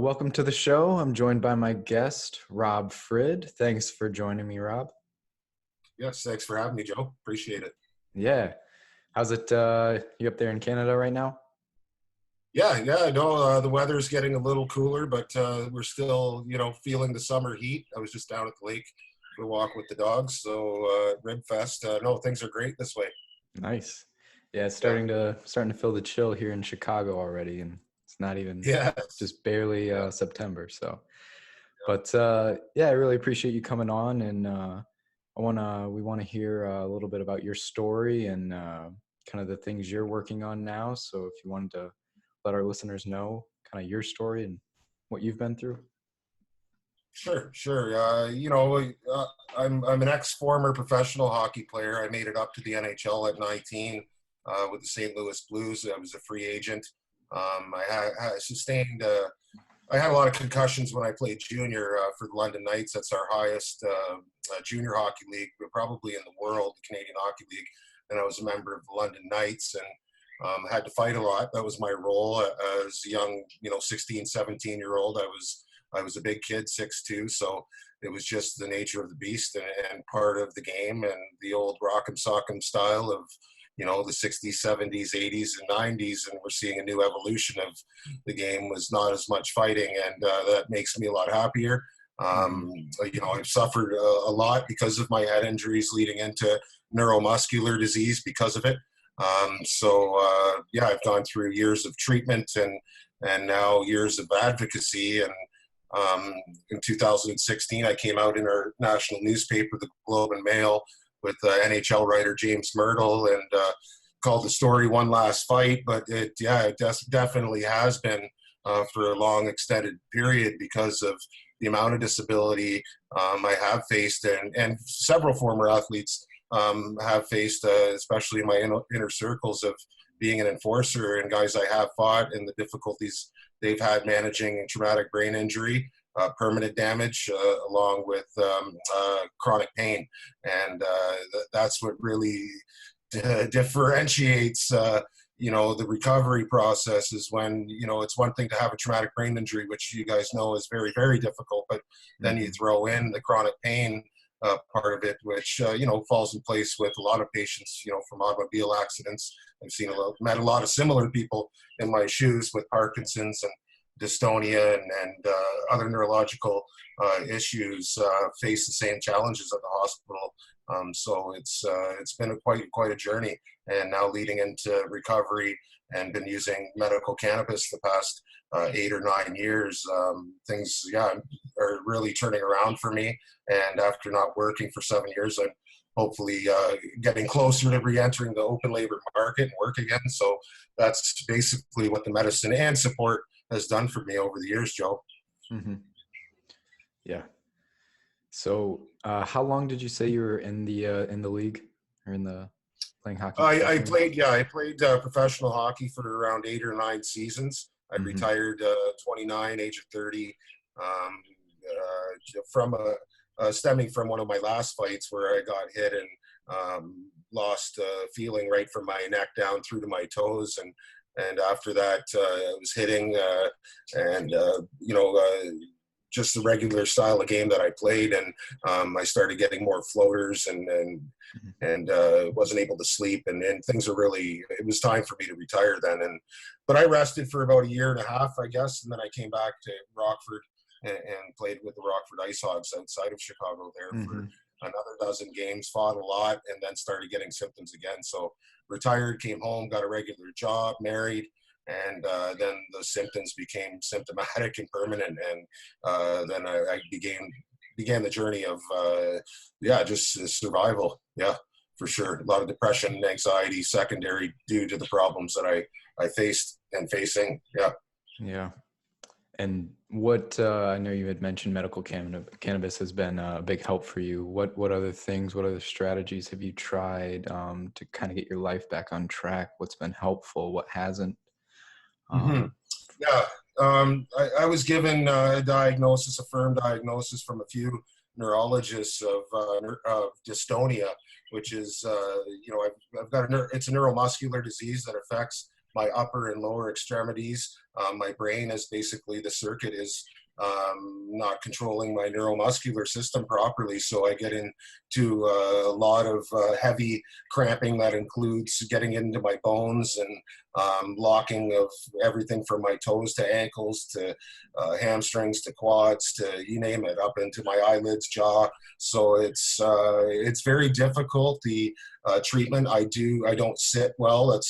Welcome to the show. I'm joined by my guest, Rob Frid. Thanks for joining me, Rob. Yes, thanks for having me, Joe. Appreciate it. Yeah. How's it, you up there in Canada right now? Yeah, no, the weather's getting a little cooler, but we're still, feeling the summer heat. I was just down at the lake for a walk with the dogs, so Rib Fest. No, things are great this way. Nice. Yeah, it's starting to feel the chill here in Chicago already, and it's not even just barely September. So, but I really appreciate you coming on, and we want to hear a little bit about your story and kind of the things you're working on now. So, if you wanted to let our listeners know kind of your story and what you've been through. Sure. I'm an ex-former professional hockey player. I made it up to the NHL at 19 with the St. Louis Blues. I was a free agent. I had a lot of concussions when I played junior for the London Knights. That's our highest junior hockey league, probably in the world, the Canadian Hockey League. And I was a member of the London Knights and had to fight a lot. That was my role as a young, 16, 17-year-old. I was a big kid, 6'2", so it was just the nature of the beast and part of the game and the old rock'em sock'em style of, the 60s, 70s, 80s, and 90s, and we're seeing a new evolution of the game. Was not as much fighting, and that makes me a lot happier. I've suffered a lot because of my head injuries leading into neuromuscular disease because of it. I've gone through years of treatment and now years of advocacy. And in 2016, I came out in our national newspaper, the Globe and Mail, with NHL writer James Myrtle, and called the story One Last Fight. But it definitely has been for a long extended period because of the amount of disability I have faced, and several former athletes have faced, especially in my inner circles of being an enforcer, and guys I have fought, and the difficulties they've had managing traumatic brain injury, permanent damage, along with chronic pain. And that's what really differentiates, the recovery process is when, it's one thing to have a traumatic brain injury, which you guys know is very, very difficult, but then you throw in the chronic pain part of it, which, falls in place with a lot of patients, from automobile accidents. I've met a lot of similar people in my shoes with Parkinson's and dystonia and other neurological issues, face the same challenges at the hospital. So it's been quite a journey, and now leading into recovery and been using medical cannabis the past 8 or 9 years. Things are really turning around for me, and after not working for 7 years, I'm hopefully getting closer to re-entering the open labor market and work again. So that's basically what the medicine and support has done for me over the years, Joe. Mm-hmm. Yeah. So how long did you say you were in the league or playing hockey? I played professional hockey for around 8 or 9 seasons. I retired 29, age of 30, stemming from one of my last fights where I got hit and lost feeling right from my neck down through to my toes. And after that, I was hitting just the regular style of game that I played. And I started getting more floaters and wasn't able to sleep. And things are it was time for me to retire then. But I rested for about 1.5 years, I guess. And then I came back to Rockford and played with the Rockford Ice Hogs outside of Chicago there for another dozen games, fought a lot, and then started getting symptoms again. So retired, came home, got a regular job, married, and then the symptoms became symptomatic and permanent. And then I began the journey of, just survival. Yeah, for sure. A lot of depression and anxiety secondary due to the problems that I faced and facing. Yeah. Yeah. And what, I know you had mentioned medical cannabis has been a big help for you. What other things, what other strategies have you tried to kind of get your life back on track? What's been helpful? What hasn't? I was given a firm diagnosis from a few neurologists of dystonia, which is, I've got it's a neuromuscular disease that affects my upper and lower extremities. My brain is basically, the circuit is not controlling my neuromuscular system properly. So I get into a lot of heavy cramping that includes getting into my bones and locking of everything from my toes to ankles to hamstrings to quads to you name it, up into my eyelids, jaw. So it's very difficult. The treatment I don't sit well.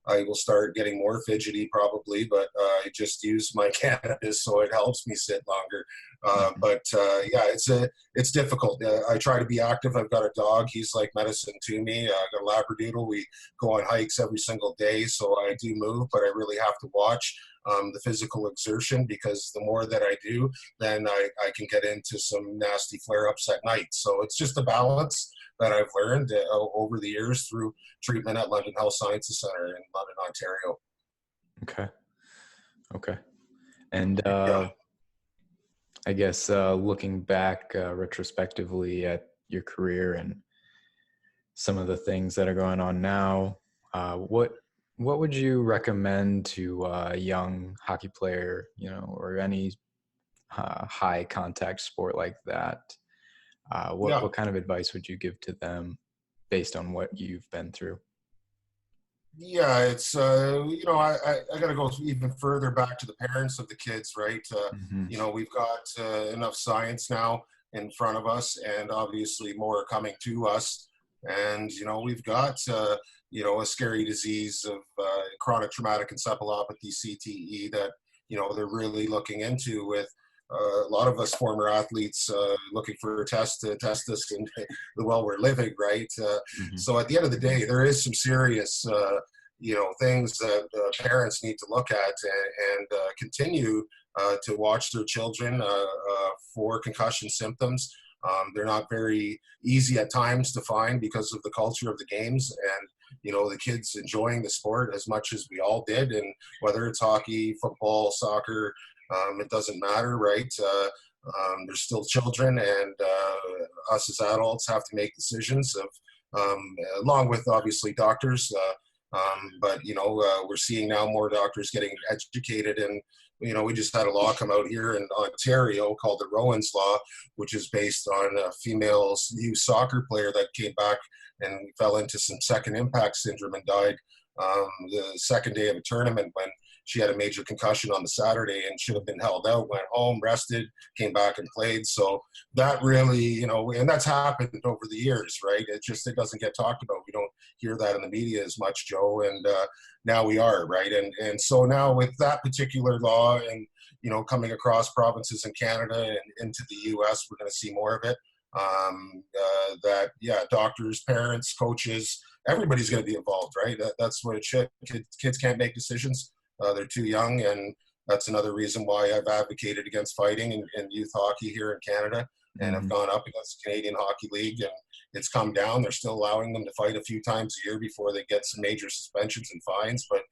I will start getting more fidgety probably, but I just use my cannabis so it helps me sit longer. It's difficult. I try to be active. I've got a dog. He's like medicine to me. I've got a Labradoodle. We go on hikes every single day, so I do move, but I really have to watch the physical exertion, because the more that I do, then I can get into some nasty flare-ups at night. So it's just a balance that I've learned over the years through treatment at London Health Sciences Centre in London, Ontario. Okay. And I guess looking back retrospectively at your career and some of the things that are going on now, what would you recommend to a young hockey player, or any high contact sport like that? What kind of advice would you give to them based on what you've been through? Yeah, it's, I got to go even further back to the parents of the kids, right? We've got enough science now in front of us, and obviously more coming to us. And, we've got, a scary disease of chronic traumatic encephalopathy, CTE, that, they're really looking into, with a lot of us former athletes looking for a test to test us in the well we're living, right? So at the end of the day, there is some serious, things that parents need to look at and continue to watch their children for concussion symptoms. They're not very easy at times to find because of the culture of the games, and the kids enjoying the sport as much as we all did, and whether it's hockey, football, soccer, it doesn't matter, right? They're still children, and us as adults have to make decisions along with obviously doctors. But we're seeing now more doctors getting educated, and we just had a law come out here in Ontario called the Rowan's Law, which is based on a female youth soccer player that came back and fell into some second impact syndrome and died the second day of a tournament when she had a major concussion on the Saturday and should have been held out, went home, rested, came back and played. So that really, and that's happened over the years, right? It doesn't get talked about. We don't hear that in the media as much, Joe, and now we are, right? And so now with that particular law and, coming across provinces in Canada and into the US, we're going to see more of it. Doctors, parents, coaches, everybody's going to be involved, right? That's what it should. Kids can't make decisions. They're too young, and that's another reason why I've advocated against fighting in youth hockey here in Canada, and I've gone up against the Canadian Hockey League, and it's come down. They're still allowing them to fight a few times a year before they get some major suspensions and fines, but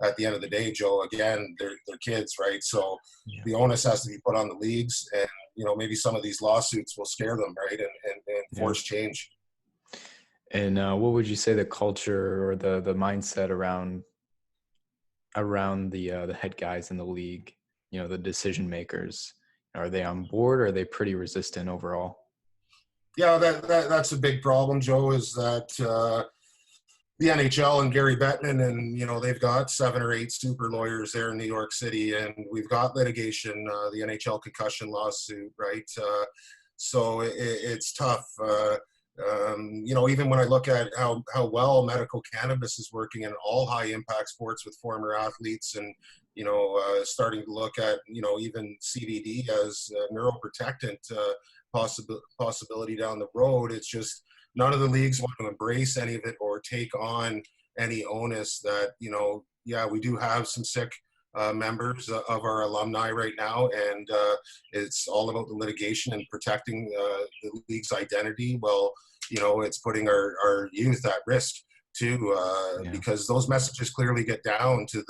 at the end of the day, Joe, again, they're kids, right? So the onus has to be put on the leagues, and maybe some of these lawsuits will scare them, right, and force change. And what would you say the culture or the mindset around the head guys in the league, the decision makers, are they on board, or are they pretty resistant overall? Yeah, that's a big problem, Joe, is that the NHL and Gary Bettman, and they've got 7 or 8 super lawyers there in New York City, and we've got litigation, the NHL concussion lawsuit, right? So it's tough. Even when I look at how well medical cannabis is working in all high impact sports with former athletes, and starting to look at even CBD as a neuroprotectant possibility down the road, it's just none of the leagues want to embrace any of it or take on any onus that we do have some sick members of our alumni right now, and it's all about the litigation and protecting the league's identity. Well, it's putting our youth at risk too, because those messages clearly get down to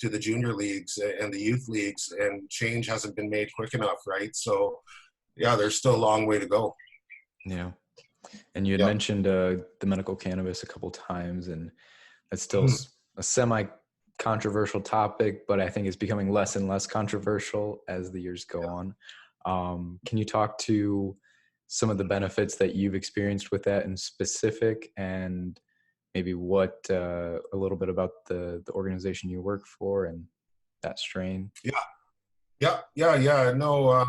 the junior leagues and the youth leagues, and change hasn't been made quick enough, right? So yeah, there's still a long way to go. Yeah. And you had mentioned the medical cannabis a couple times, and it's still a semi-controversial topic, but I think it's becoming less and less controversial as the years go on. Can you talk to some of the benefits that you've experienced with that in specific, and maybe what a little bit about the organization you work for and that strain? No,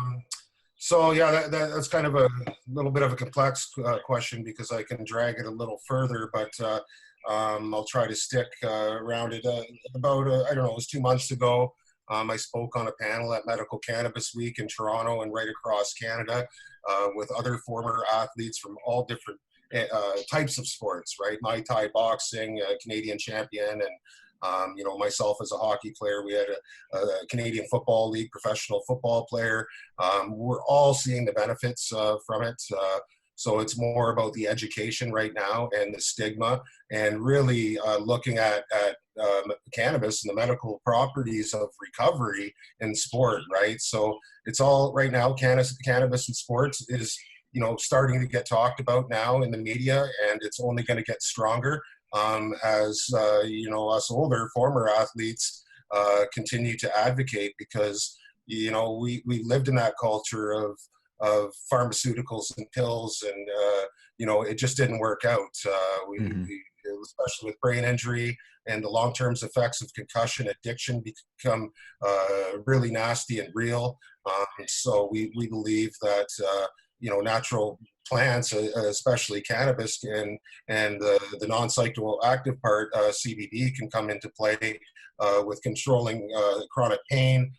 so yeah, that's kind of a little bit of a complex question, because I can drag it a little further, but I'll try to stick around it. About, I don't know, it was 2 months ago, I spoke on a panel at Medical Cannabis Week in Toronto and right across Canada with other former athletes from all different types of sports, right? Muay Thai, boxing, Canadian champion, and myself as a hockey player. We had a Canadian Football League professional football player. We're all seeing the benefits from it. So it's more about the education right now and the stigma, and really looking at cannabis and the medical properties of recovery in sport, right? So it's all right now, cannabis in sports is, starting to get talked about now in the media, and it's only going to get stronger as us older former athletes continue to advocate, because we lived in that culture of pharmaceuticals and pills, and it just didn't work out. Especially with brain injury and the long-term effects of concussion, addiction become really nasty and real. So we believe that natural plants, especially cannabis and the non-psychoactive part, CBD, can come into play with controlling chronic pain,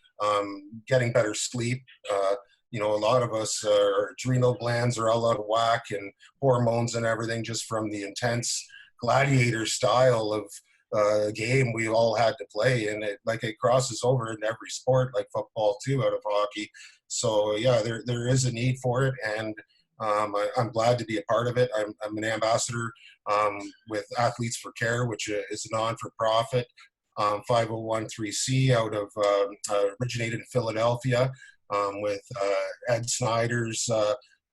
getting better sleep. A lot of us, our adrenal glands are all out of whack, and hormones and everything, just from the intense gladiator style of game we all had to play. And it crosses over in every sport, like football too, out of hockey. So yeah, there is a need for it, and I'm glad to be a part of it. I'm an ambassador with Athletes for Care, which is a non-for-profit 501(c)(3) out of originated in Philadelphia, with Ed Snyder's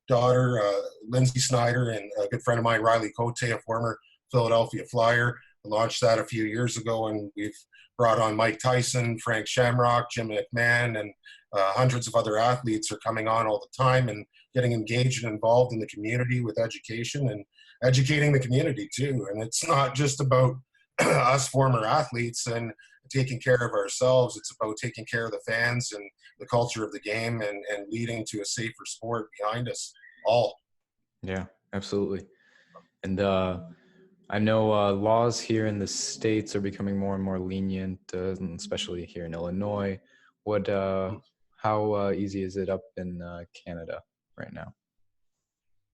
daughter, Lindsay Snyder, and a good friend of mine, Riley Cote, a former Philadelphia Flyer. I launched that a few years ago, and we've brought on Mike Tyson, Frank Shamrock, Jim McMahon, and hundreds of other athletes are coming on all the time and getting engaged and involved in the community with education and educating the community too. And it's not just about us former athletes and taking care of ourselves. It's about taking care of the fans and the culture of the game, and leading to a safer sport behind us all. Yeah, absolutely. And I know laws here in the States are becoming more and more lenient, especially here in Illinois. How easy is it up in Canada right now?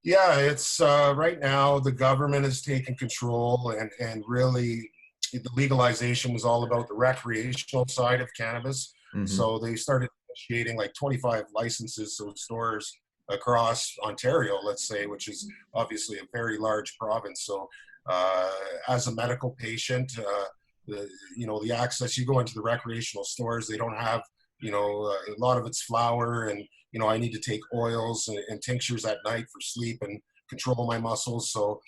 Yeah, it's right now the government has taken control, and really the legalization was all about the recreational side of cannabis. Mm-hmm. So they started initiating like 25 licenses, so stores across Ontario, let's say, which is obviously a very large province. So as a medical patient, the access, you go into the recreational stores, they don't have, a lot of it's flour, and I need to take oils and tinctures at night for sleep and control my muscles. So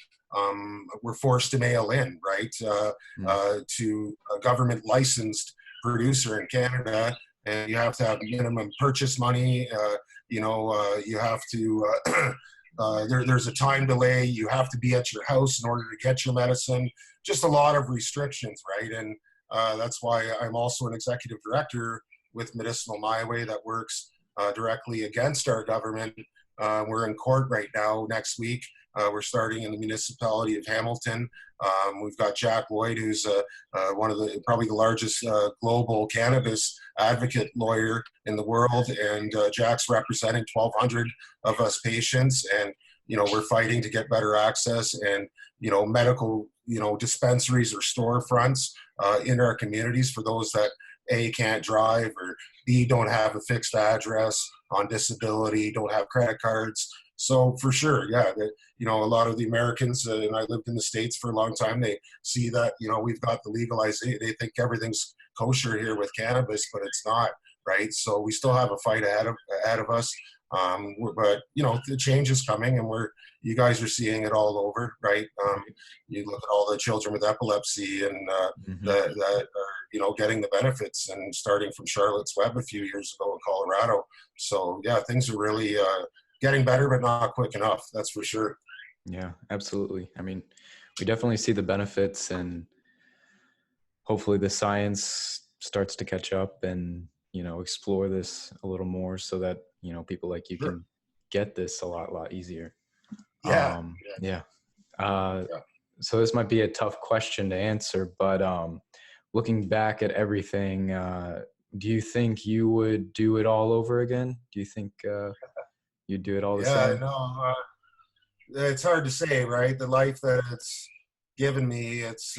we're forced to mail in, right, to a government licensed producer in Canada, and you have to have minimum purchase money. You have to, there's a time delay. You have to be at your house in order to get your medicine. Just a lot of restrictions, right? And that's why I'm also an executive director with Medicinal My Way that works directly against our government. We're in court right now next week. We're starting in the municipality of Hamilton. We've got Jack Lloyd, who's one of probably the largest global cannabis advocate lawyer in the world, and Jack's representing 1,200 of us patients, and we're fighting to get better access and medical dispensaries or storefronts in our communities for those that A, can't drive, or B, don't have a fixed address, on disability, don't have credit cards. So for sure, yeah, a lot of the Americans, and I lived in the States for a long time, they see that, we've got the legalization, they think everything's kosher here with cannabis, but it's not, right? So we still have a fight ahead of us. But the change is coming, and you guys are seeing it all over, right? You look at all the children with epilepsy and that are getting the benefits, and starting from Charlotte's Web a few years ago in Colorado. So yeah, things are really getting better, but not quick enough. That's for sure. Yeah, absolutely. I mean, we definitely see the benefits, and hopefully the science starts to catch up and, explore this a little more so that, people like you can get this a lot easier. Yeah. Yeah. So this might be a tough question to answer, but looking back at everything, do you think you would do it all over again? Do you think you'd do it all the same? No, it's hard to say, right? The life that it's given me, it's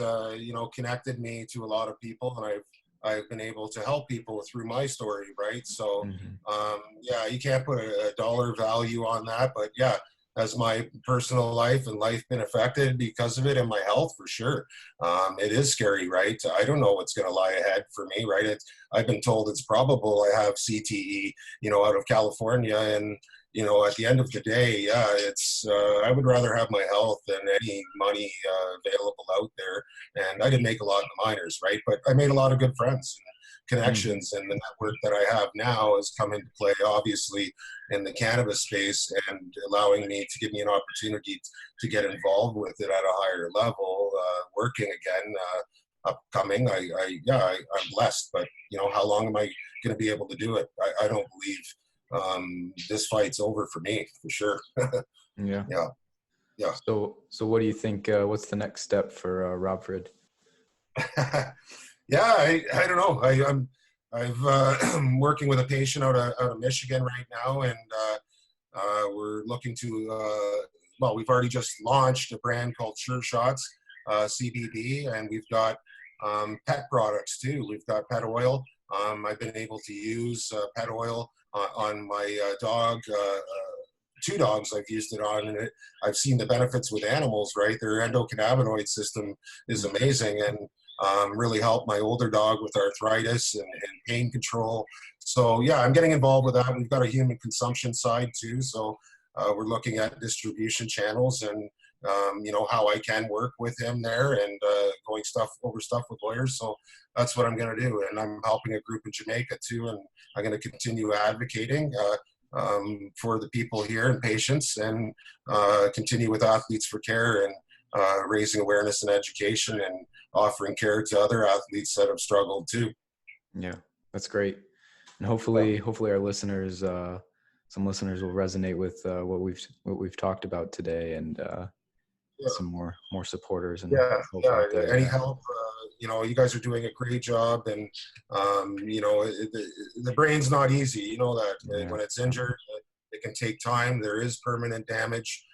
connected me to a lot of people, and I've been able to help people through my story, right? So you can't put a dollar value on that, but yeah, has my personal life and life been affected because of it, and my health, for sure. It is scary, right? I don't know what's going to lie ahead for me, right? I've been told it's probable I have CTE, out of California, and at the end of the day, yeah, it's I would rather have my health than any money available out there. And I didn't make a lot in the minors, right? But I made a lot of good friends and connections, and the network that I have now has come into play, obviously, in the cannabis space, and allowing me to give me an opportunity to get involved with it at a higher level, working again, upcoming. I'm blessed, but how long am I going to be able to do it? I don't believe this fight's over for me, for sure. Yeah. Yeah. So what do you think? What's the next step for Rob Frid? Yeah, I don't know. I'm working with a patient out of Michigan right now, and we're looking to. We've already just launched a brand called Sure Shots CBD, and we've got pet products too. We've got pet oil. I've been able to use pet oil on my dog. Two dogs I've used it on, and I've seen the benefits with animals, right? Their endocannabinoid system is amazing, and really helped my older dog with arthritis and pain control. So yeah, I'm getting involved with that. We've got a human consumption side too. So we're looking at distribution channels, and how I can work with him there, and going over stuff with lawyers. So that's what I'm going to do. And I'm helping a group in Jamaica too, and I'm going to continue advocating for the people here and patients, and continue with Athletes for Care, and raising awareness and education, and offering care to other athletes that have struggled too. Yeah, that's great. And hopefully our listeners, some listeners will resonate with what we've talked about today, and some more supporters. And any help, you guys are doing a great job, and the brain's not easy, that when it's injured, it can take time. There is permanent damage.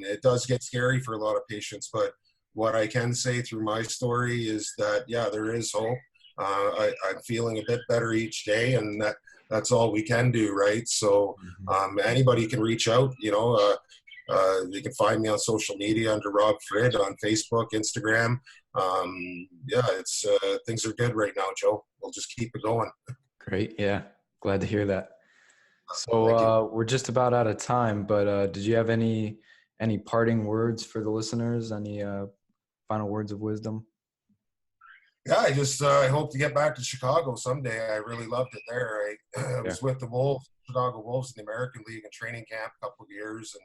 It does get scary for a lot of patients, but what I can say through my story is that, yeah, there is hope. I'm feeling a bit better each day, and that's all we can do, right? So anybody can reach out, they can find me on social media under Rob Frid on Facebook, Instagram. It's things are good right now, Joe. We'll just keep it going. Great. Yeah. Glad to hear that. So we're just about out of time, but did you have any parting words for the listeners? Any final words of wisdom? Yeah, I hope to get back to Chicago someday. I really loved it there. I was with the Wolves, Chicago Wolves, in the American League and training camp a couple of years, and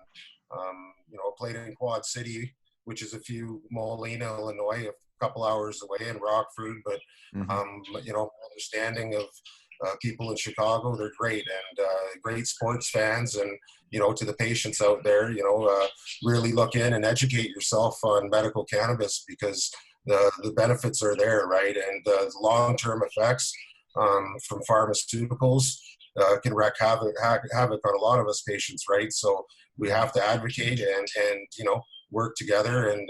played in Quad City, which is a few Moline, Illinois, a couple hours away, in Rockford. But understanding of people in Chicago, they're great, and great sports fans, and to the patients out there, really look in and educate yourself on medical cannabis, because the benefits are there, right? And the long-term effects from pharmaceuticals can wreak havoc on a lot of us patients, right? So we have to advocate and work together, and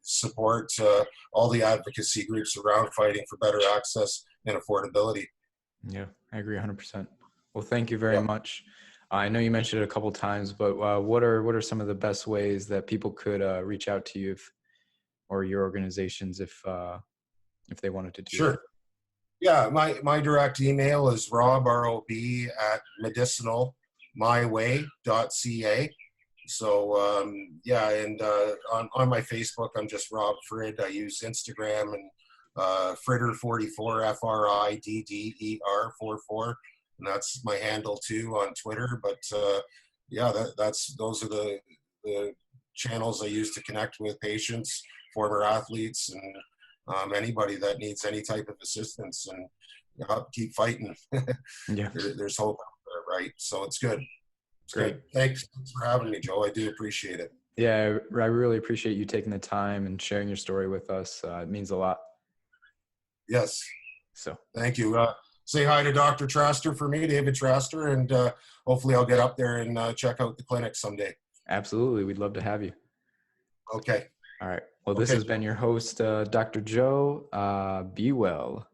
support all the advocacy groups around fighting for better access and affordability. Yeah, I agree 100%. Well, thank you very much. I know you mentioned it a couple of times, but what are some of the best ways that people could reach out to you, or your organizations, if they wanted to do Sure. that? Yeah, my direct email is rob, R-O-B, @medicinal, myway.ca. So yeah, and on my Facebook, I'm just Rob Frid. I use Instagram and Fridder44, FRIDDER 44, and that's my handle too on Twitter. But yeah, those are the channels I use to connect with patients, former athletes, and anybody that needs any type of assistance. And keep fighting. Yeah, there's hope out there, right? So it's good. It's great. good. Thanks for having me, Joe. I do appreciate it. Yeah, I really appreciate you taking the time and sharing your story with us. It means a lot. Yes. So thank you. Say hi to Dr. Traster for me, David Traster, and hopefully I'll get up there and check out the clinic someday. Absolutely. We'd love to have you. Okay. All right. Well, this has been your host, Dr. Joe. Be well.